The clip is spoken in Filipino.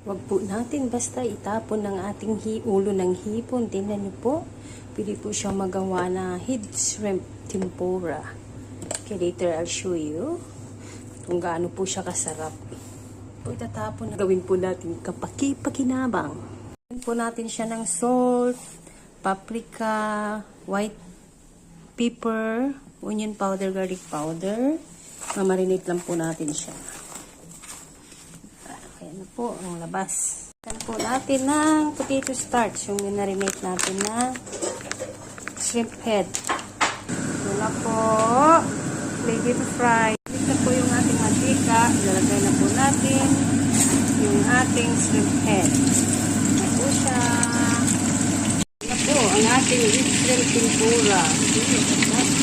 Wag po natin basta itapon ng ating ulo ng hipon. Tingnan niyo po. Pwede po siyang magawa na head shrimp tempura. Okay, later I'll show you kung gaano po siya kasarap. Po itatapon na gawin po natin kapaki-pakinabang. Gawin po natin siya ng salt, paprika, white pepper, onion powder, garlic powder. Mamarinate lang po natin siya. Ayan na po ang labas. Ayan po natin ng potato starch, yung minarinate natin na shrimp head. Ito na po. Ready to fry. Ito po yung ating mantika. Ilalagay na po natin yung ating shrimp head. Ito po siya. Ito po ang ating shrimp tempura. Ito po.